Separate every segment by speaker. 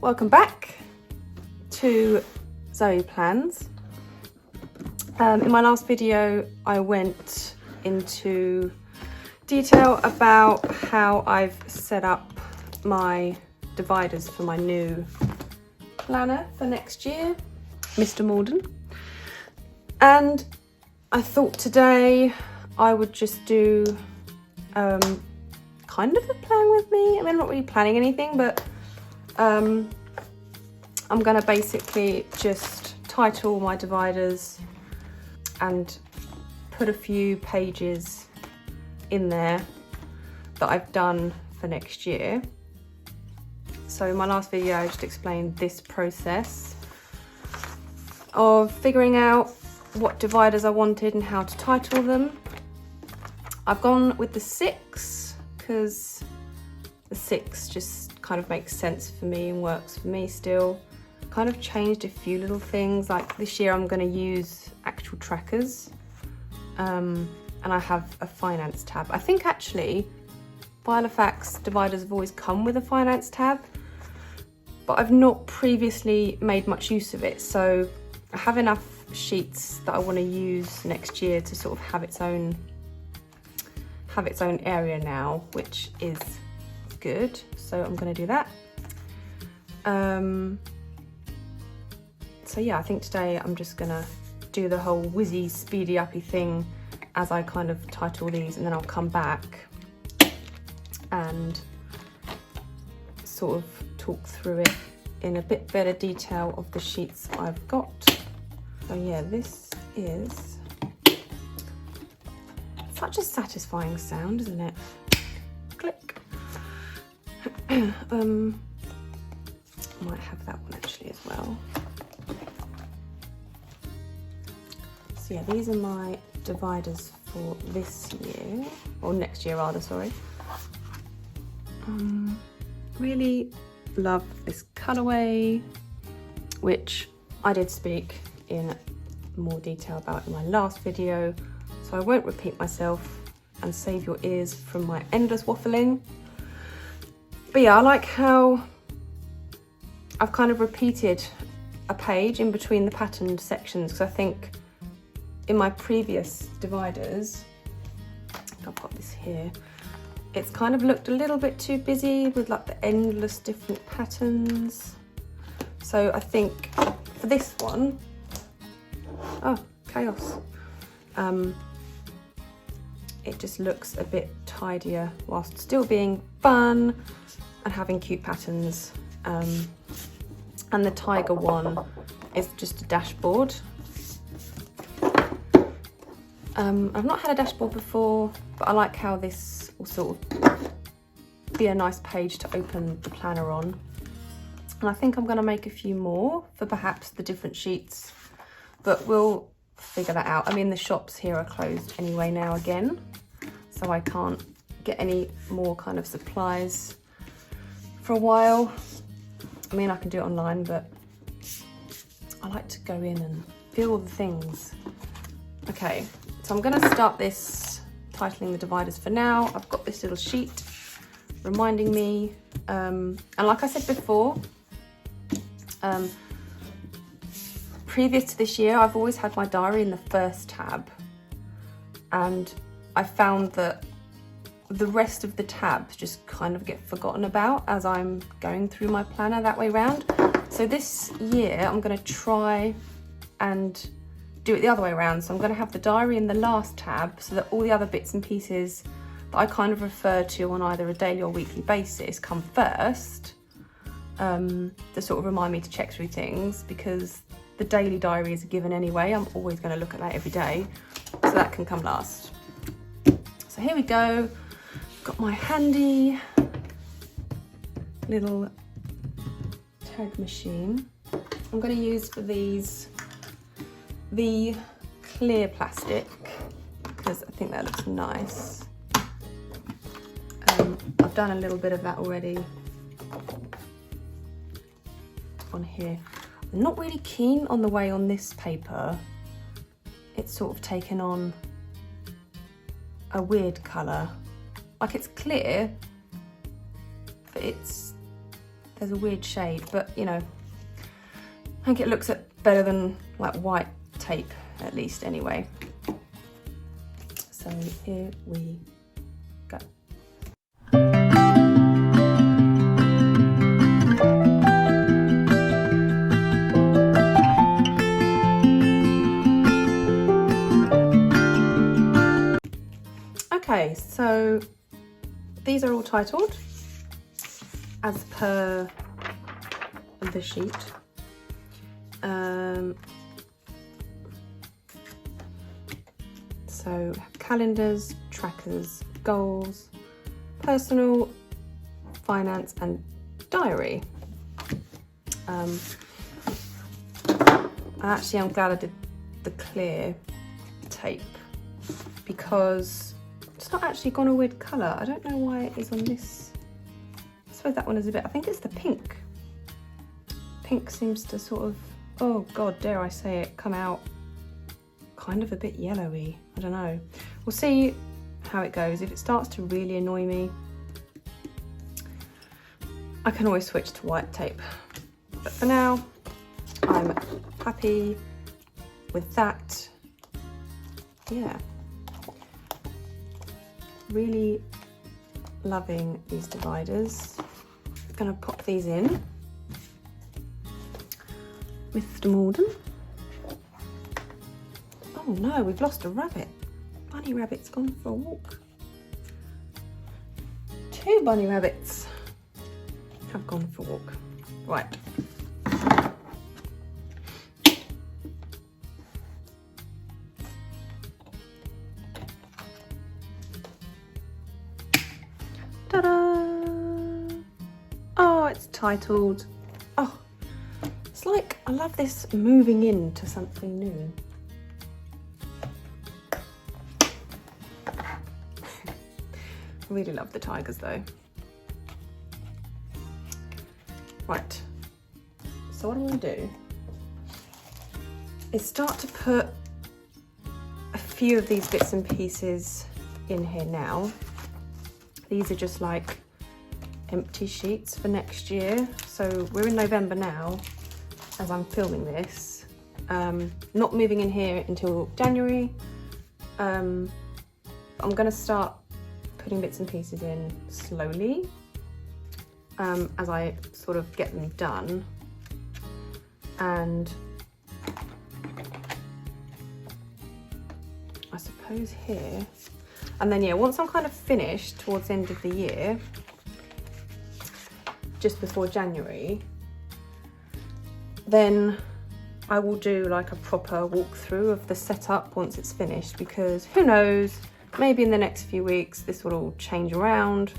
Speaker 1: Welcome back to Zoe Plans. In my last video I went into detail about how I've set up my dividers for my new planner for next year, Mr Malden, and I thought today I would just do kind of a plan with me. I mean, I'm not really planning anything, but I'm gonna basically just title my dividers and put a few pages in there that I've done for next year. So in my last video I just explained this process of figuring out what dividers I wanted and how to title them. I've gone with the 6 because the 6 just kind of makes sense for me and works for me still. Kind of changed a few little things, like this year I'm going to use actual trackers, and I have a finance tab. I think actually Filofax dividers have always come with a finance tab, but I've not previously made much use of it, so I have enough sheets that I want to use next year to sort of have its own area now, which is good. So I'm going to do that. So yeah, I think today I'm just gonna do the whole whizzy speedy uppy thing as I kind of title these, and then I'll come back and sort of talk through it in a bit better detail of the sheets I've got. So yeah, this is such a satisfying sound, isn't it? Click. I might have that one actually as well. So yeah, these are my dividers for this year, or next year rather, sorry. Really love this colourway, which I did speak in more detail about in my last video, so I won't repeat myself and save your ears from my endless waffling. But yeah, I like how I've kind of repeated a page in between the patterned sections, because I think in my previous dividers, I've got this here, it's kind of looked a little bit too busy with like the endless different patterns. So I think for this one, oh, chaos. It just looks a bit tidier whilst still being fun and having cute patterns. And the tiger one is just a dashboard. I've not had a dashboard before, but I like how this will sort of be a nice page to open the planner on. And I think I'm going to make a few more for perhaps the different sheets, but we'll figure that out. I mean, the shops here are closed anyway now again, so I can't get any more kind of supplies for a while. I mean, I can do it online, but I like to go in and feel the things. Okay, so I'm going to start this titling the dividers for now. I've got this little sheet reminding me, and like I said before, previous to this year, I've always had my diary in the first tab, and I found that the rest of the tabs just kind of get forgotten about as I'm going through my planner that way round. So this year I'm going to try and do it the other way around. So I'm going to have the diary in the last tab so that all the other bits and pieces that I kind of refer to on either a daily or weekly basis come first, to sort of remind me to check through things, because the daily diary is a given anyway. I'm always going to look at that every day, so that can come last. So here we go. Got my handy little tag machine. I'm going to use for these the clear plastic, because I think that looks nice. I've done a little bit of that already on here. I'm not really keen on the way on this paper it's sort of taken on a weird colour. Like, it's clear, but there's a weird shade, but you know, I think it looks better than like white tape, at least anyway. So here we go. Okay, so these are all titled as per the sheet. So calendars, trackers, goals, personal, finance and diary. Actually, I'm glad I did the clear tape because it's not actually gone a weird colour. I don't know why it is on this. I suppose that one is a bit, I think it's the pink. Pink seems to sort of, oh God, dare I say it, come out kind of a bit yellowy. I don't know. We'll see how it goes. If it starts to really annoy me, I can always switch to white tape. But for now, I'm happy with that. Yeah. Really loving these dividers. I'm gonna pop these in. Mr Malden. Oh no, we've lost a rabbit. Bunny rabbit's gone for a walk. 2 bunny rabbits have gone for a walk. Right. Ta-da! Oh, it's titled. Oh, it's like, I love this moving into something new. I really love the tigers though. Right, so what I'm going to do is start to put a few of these bits and pieces in here now. These are just like empty sheets for next year. So we're in November now as I'm filming this. Not moving in here until January. I'm going to start putting bits and pieces in slowly as I sort of get them done. And I suppose here, and then yeah, once I'm kind of finished towards the end of the year, just before January, then I will do like a proper walkthrough of the setup once it's finished, because who knows, maybe in the next few weeks this will all change around.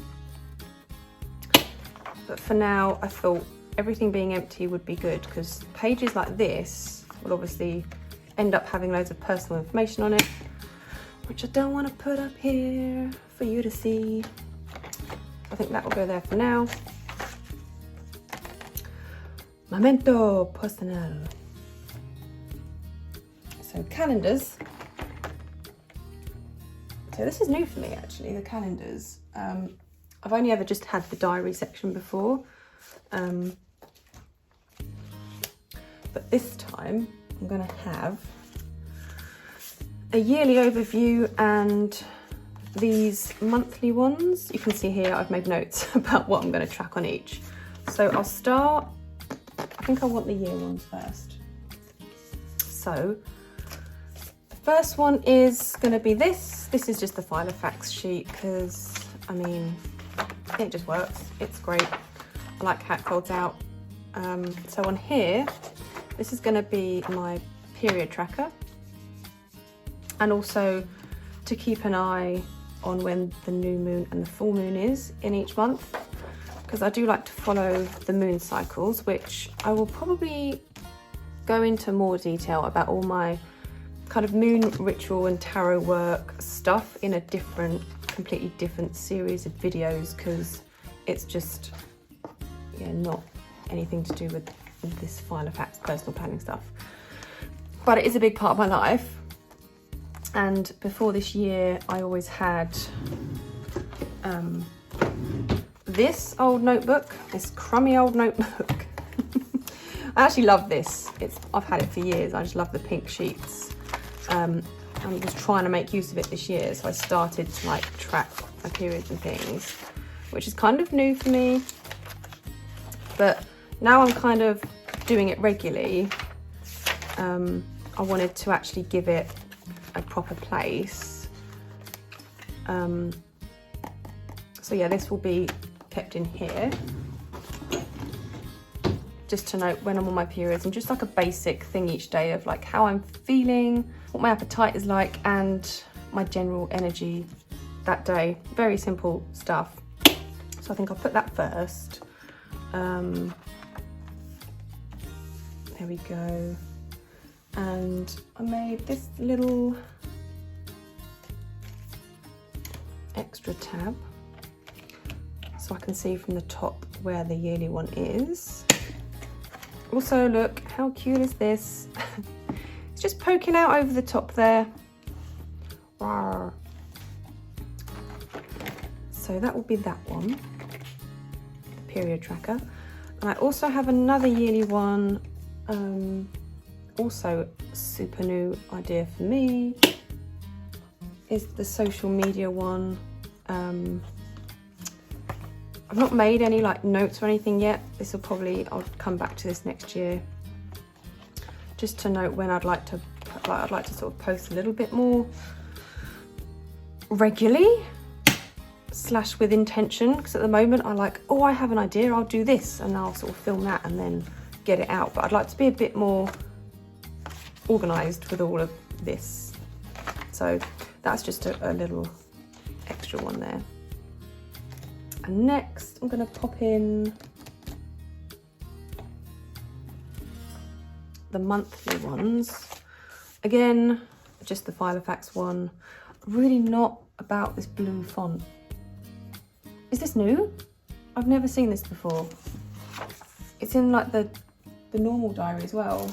Speaker 1: But for now, I thought everything being empty would be good, because pages like this will obviously end up having loads of personal information on it, which I don't want to put up here for you to see. I think that will go there for now. Momento personal. So calendars. So this is new for me actually, the calendars. I've only ever just had the diary section before. But this time I'm going to have a yearly overview and these monthly ones. You can see here I've made notes about what I'm going to track on each. So I'll start, I think I want the year ones first. So the first one is going to be this. This is just the Filofax sheet because, I mean, it just works. It's great. I like how it folds out. So on here, this is going to be my period tracker, and also to keep an eye on when the new moon and the full moon is in each month, because I do like to follow the moon cycles, which I will probably go into more detail about all my kind of moon ritual and tarot work stuff in a completely different series of videos, because it's just, yeah, not anything to do with this Filofax personal planning stuff. But it is a big part of my life. And before this year, I always had this old notebook, this crummy old notebook. I actually love this. I've had it for years. I just love the pink sheets. I was trying to make use of it this year, so I started to like track my periods and things, which is kind of new for me. But now I'm kind of doing it regularly. I wanted to actually give it a proper place. So yeah, this will be kept in here, just to note when I'm on my periods, and just like a basic thing each day of like how I'm feeling, what my appetite is like, and my general energy that day. Very simple stuff. So I think I'll put that first. There we go. And I made this little extra tab so I can see from the top where the yearly one is. Also, look, how cute is this? It's just poking out over the top there. Rawr. So that will be that one, the period tracker. And I also have another yearly one, also super new idea for me, is the social media one. I've not made any like notes or anything yet. This will probably, I'll come back to this next year, just to note when I'd like to sort of post a little bit more regularly / with intention, because at the moment I like, oh, I have an idea, I'll do this, and I'll sort of film that and then get it out. But I'd like to be a bit more organized with all of this. So that's just a little extra one there. And next I'm going to pop in the monthly ones. Again, just the Filofax one. Really not about this blue font. Is this new? I've never seen this before. It's in like the normal diary as well.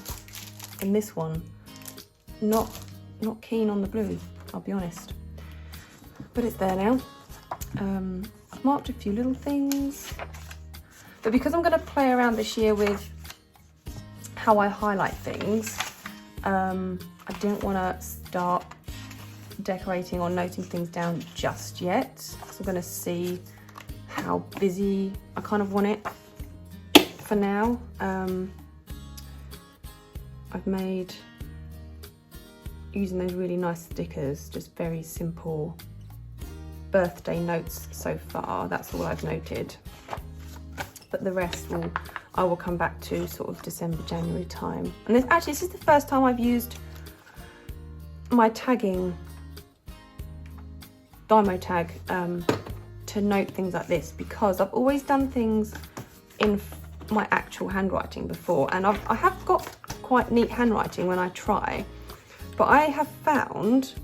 Speaker 1: In this one, not keen on the blue, I'll be honest. But it's there now. I've marked a few little things, but because I'm going to play around this year with how I highlight things, I didn't want to start decorating or noting things down just yet. So I'm going to see how busy I kind of want it for now. I've made, using those really nice stickers, just very simple birthday notes so far. That's all I've noted, but the rest I will come back to sort of December, January time. And this is the first time I've used my tagging Dymo tag to note things like this, because I've always done things in my actual handwriting before, and I have got quite neat handwriting when I try, but I have found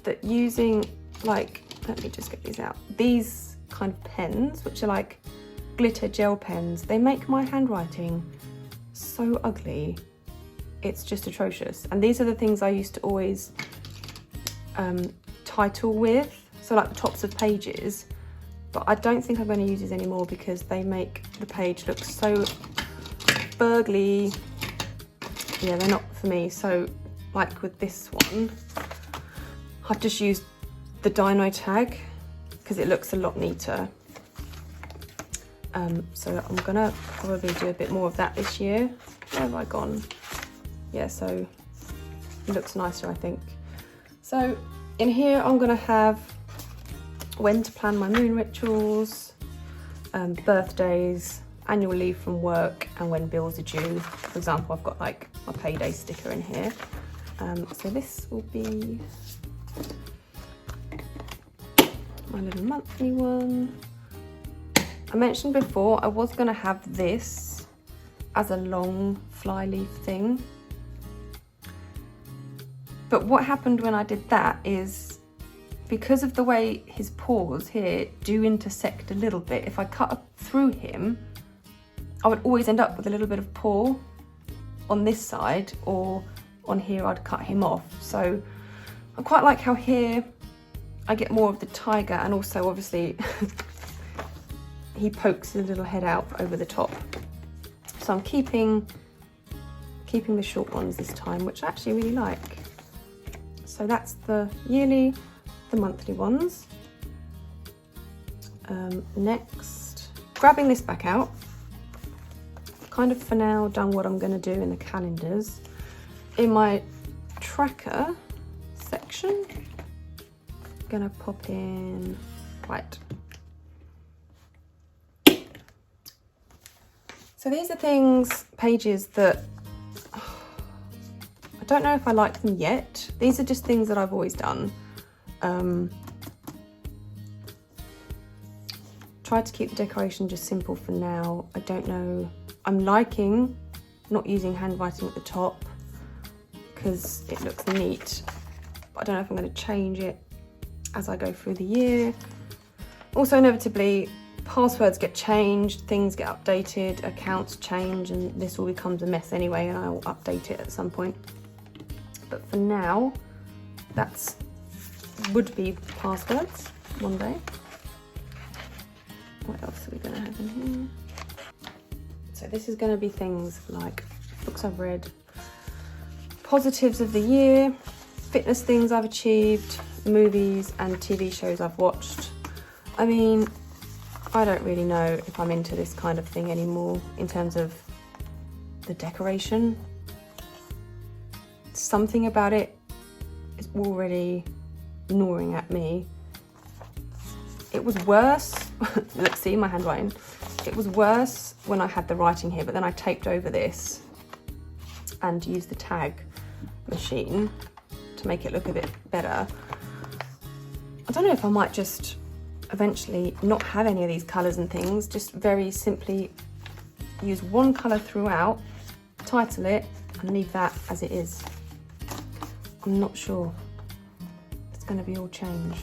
Speaker 1: that using, like, let me just get these out, these kind of pens, which are like glitter gel pens, they make my handwriting so ugly. It's just atrocious. And these are the things I used to always title with, so like the tops of pages, but I don't think I'm going to use these anymore because they make the page look so burgly. Yeah, they're not for me. So like with this one, I've just used the Dyno tag because it looks a lot neater. So I'm gonna probably do a bit more of that this year. Where have I gone? Yeah, so it looks nicer, I think. So in here I'm gonna have when to plan my moon rituals, birthdays, annual leave from work, and when bills are due. For example, I've got like my payday sticker in here. So this will be my little monthly one. I mentioned before I was going to have this as a long fly leaf thing, but what happened when I did that is, because of the way his paws here do intersect a little bit, if I cut through him, I would always end up with a little bit of paw on this side, or on here I'd cut him off. So I quite like how here I get more of the tiger, and also obviously he pokes his little head out over the top. So I'm keeping the short ones this time, which I actually really like. So that's the yearly, the monthly ones. Next, grabbing this back out. Kind of for now done what I'm going to do in the calendars. In my tracker section, I'm going to pop in, right. So these are pages that I don't know if I like them yet. These are just things that I've always done. Tried to keep the decoration just simple for now. I don't know. I'm liking not using handwriting at the top because it looks neat. But I don't know if I'm going to change it as I go through the year. Also, inevitably, passwords get changed, things get updated, accounts change, and this all becomes a mess anyway, and I will update it at some point. But for now, that's would be passwords one day. What else are we going to have in here? So this is going to be things like books I've read, positives of the year, fitness things I've achieved, movies and TV shows I've watched. I mean, I don't really know if I'm into this kind of thing anymore in terms of the decoration. Something about it is already gnawing at me. It was worse, let's see my handwriting. It was worse when I had the writing here, but then I taped over this and used the tag machine to make it look a bit better. I don't know if I might just eventually not have any of these colours and things, just very simply use one colour throughout, title it and leave that as it is. I'm not sure. It's going to be all change.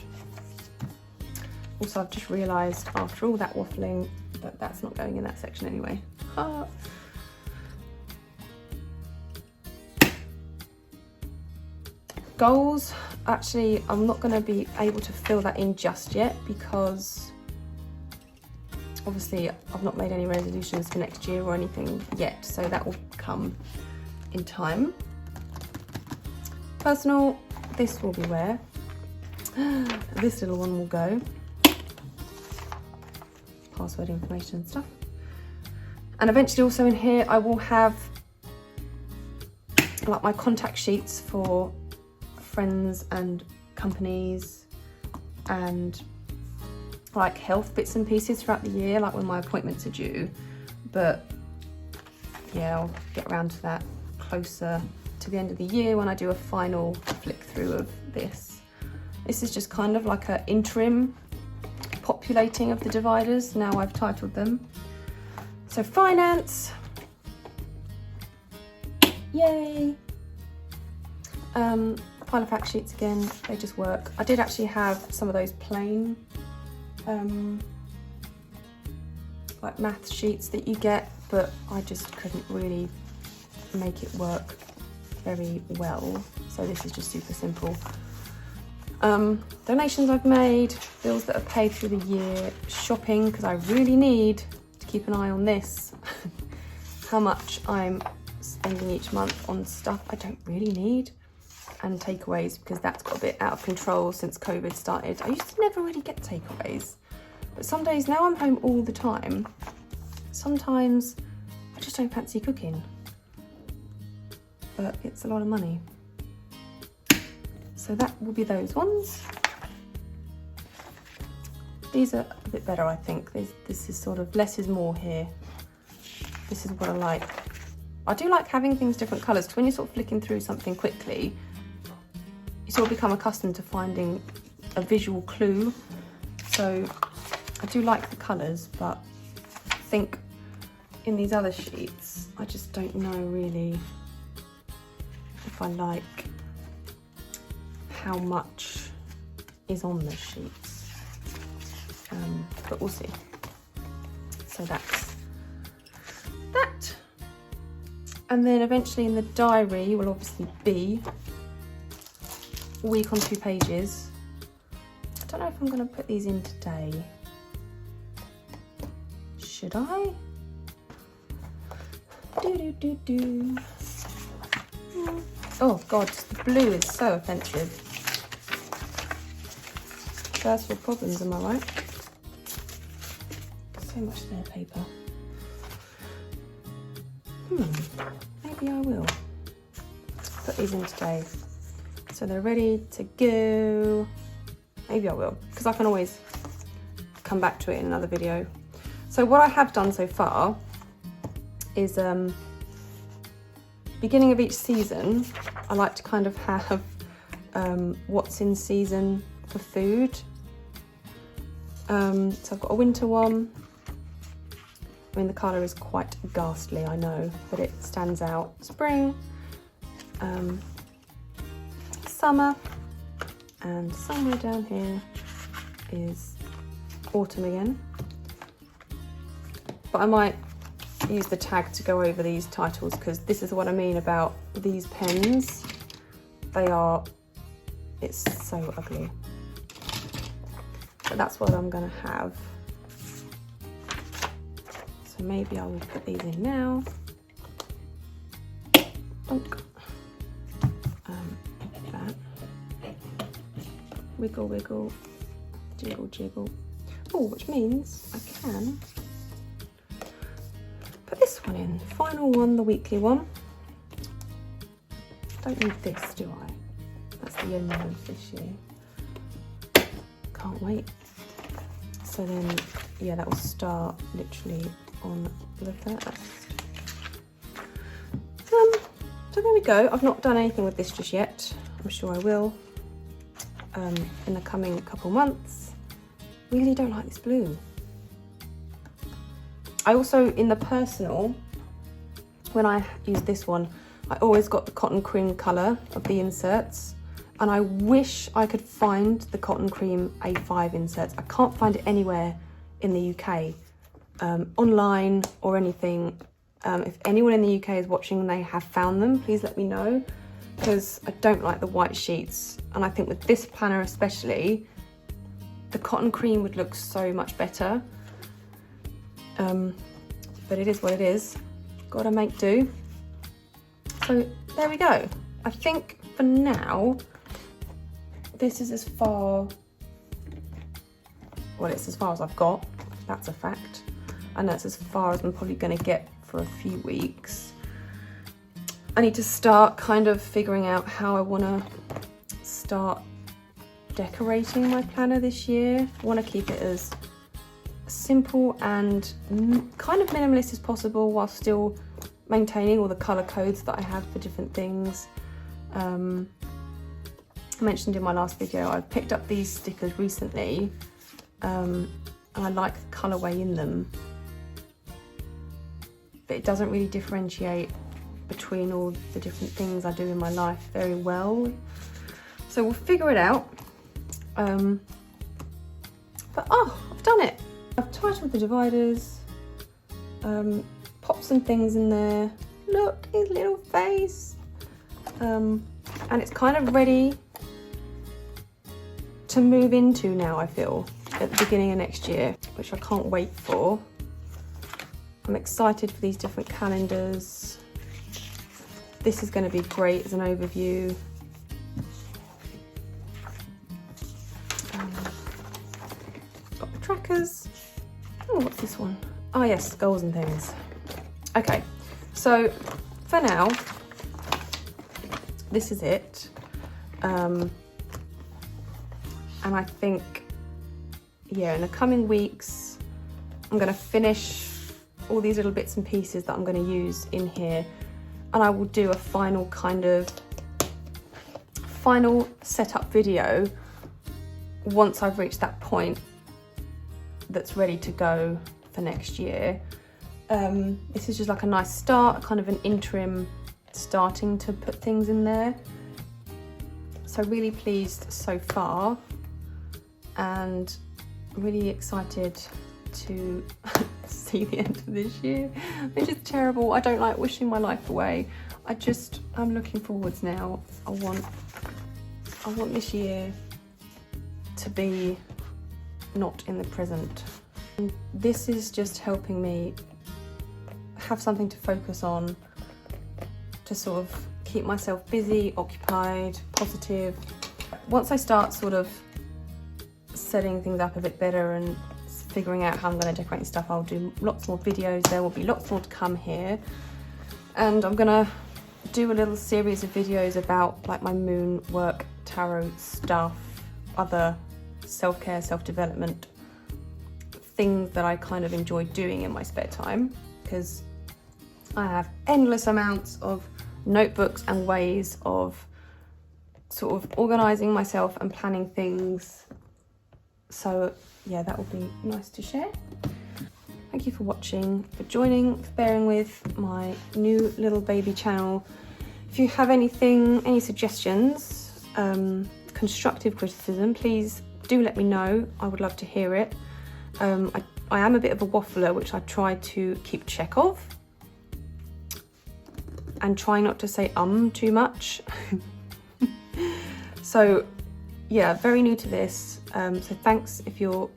Speaker 1: Also, I've just realised after all that waffling that that's not going in that section anyway. Goals, actually I'm not going to be able to fill that in just yet because obviously I've not made any resolutions for next year or anything yet, so that will come in time. Personal, this will be where this little one will go. Password information and stuff. And eventually also in here I will have like my contact sheets for friends and companies and like health bits and pieces throughout the year, like when my appointments are due. But yeah, I'll get around to that closer to the end of the year when I do a final flick through of this. This is just kind of like an interim populating of the dividers, now I've titled them. So finance, yay! Filofax sheets again, they just work. I did actually have some of those plain like math sheets that you get, but I just couldn't really make it work very well. So this is just super simple. Donations I've made, bills that are paid through the year, shopping, because I really need to keep an eye on this. How much I'm spending each month on stuff I don't really need. And takeaways, because that's got a bit out of control since COVID started. I used to never really get takeaways, but some days now I'm home all the time. Sometimes I just don't fancy cooking, but it's a lot of money. So that will be those ones. These are a bit better, I think. This is sort of less is more here. This is what I like. I do like having things different colours, because when you're sort of flicking through something quickly, you sort of become accustomed to finding a visual clue. So I do like the colours, but I think in these other sheets, I just don't know really if I like how much is on the sheets. But we'll see. So that's that. And then eventually in the diary will obviously be a week on 2 pages. I don't know if I'm going to put these in today. should I? Oh God, the blue is so offensive. First world problems, am I right? So much spare paper. Maybe I will put these in today. So they're ready to go. Maybe I will, because I can always come back to it in another video. So what I have done so far is beginning of each season, I like to kind of have what's in season for food. So I've got a winter one. I mean, the colour is quite ghastly, I know, but it stands out. Spring, summer, and somewhere down here is autumn again. But I might use the tag to go over these titles, because this is what I mean about these pens. It's so ugly. But that's what I'm gonna have. So maybe I will put these in now. Bonk. That. Wiggle, wiggle, jiggle, jiggle. Oh, which means I can put this one in. Final one, the weekly one. Don't need this, do I? That's the end of this year. Can't wait. So then, yeah, that will start literally on the 1st. So there we go. I've not done anything with this just yet. I'm sure I will in the coming couple months. Really don't like this blue. I also, in the personal, when I use this one, I always got the cotton cream colour of the inserts, and I wish I could find the cotton cream A5 inserts. I can't find it anywhere in the UK, online or anything. If anyone in the UK is watching and they have found them, please let me know, because I don't like the white sheets. And I think with this planner especially, the cotton cream would look so much better. But it is what it is. Gotta make do. So there we go. I think for now, this is as far, well, it's as far as I've got. That's a fact. And that's as far as I'm probably gonna get for a few weeks. I need to start kind of figuring out how I wanna start decorating my planner this year. I wanna keep it as simple and kind of minimalist as possible, while still maintaining all the color codes that I have for different things. I mentioned in my last video, I picked up these stickers recently, and I like the colorway in them, but it doesn't really differentiate between all the different things I do in my life very well. So we'll figure it out. But oh, I've done it. I've titled the dividers, popped some things in there. Look, his little face. And it's kind of ready to move into now, I feel, at the beginning of next year, which I can't wait for. I'm excited for these different calendars. This is going to be great as an overview. Got the trackers. Oh, what's this one? Oh yes, goals and things. Okay, so for now, this is it. And I think, yeah, in the coming weeks, I'm going to finish all these little bits and pieces that I'm going to use in here, and I will do a final setup video once I've reached that point that's ready to go for next year. This is just like a nice start, kind of an interim starting to put things in there. So really pleased so far, and really excited to see the end of this year, which is terrible. I don't like wishing my life away. I'm looking forwards now. I want this year to be not in the present. And this is just helping me have something to focus on, to sort of keep myself busy, occupied, positive. Once I start sort of setting things up a bit better and figuring out how I'm going to decorate stuff, I'll do lots more videos. There will be lots more to come here, and I'm gonna do a little series of videos about like my moon work, tarot stuff, other self-care, self-development things that I kind of enjoy doing in my spare time, because I have endless amounts of notebooks and ways of sort of organising myself and planning things. So yeah, that will be nice to share. Thank you for watching, for joining, for bearing with my new little baby channel. If you have anything, any suggestions, constructive criticism, please do let me know. I would love to hear it. I am a bit of a waffler, which I try to keep check of, and try not to say too much. So yeah, very new to this, so thanks if you're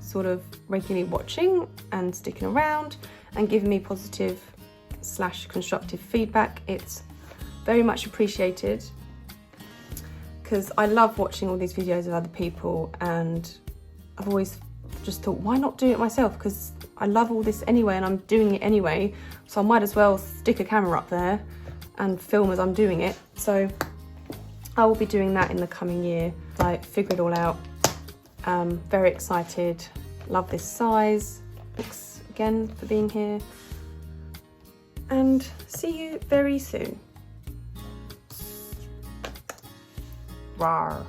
Speaker 1: sort of regularly watching and sticking around and giving me positive / constructive feedback. It's very much appreciated, because I love watching all these videos of other people, and I've always just thought, why not do it myself? Because I love all this anyway, and I'm doing it anyway, so I might as well stick a camera up there and film as I'm doing it. So I will be doing that in the coming year. I figure it all out. Very excited. Love this size. Thanks again for being here, and see you very soon. Rawr.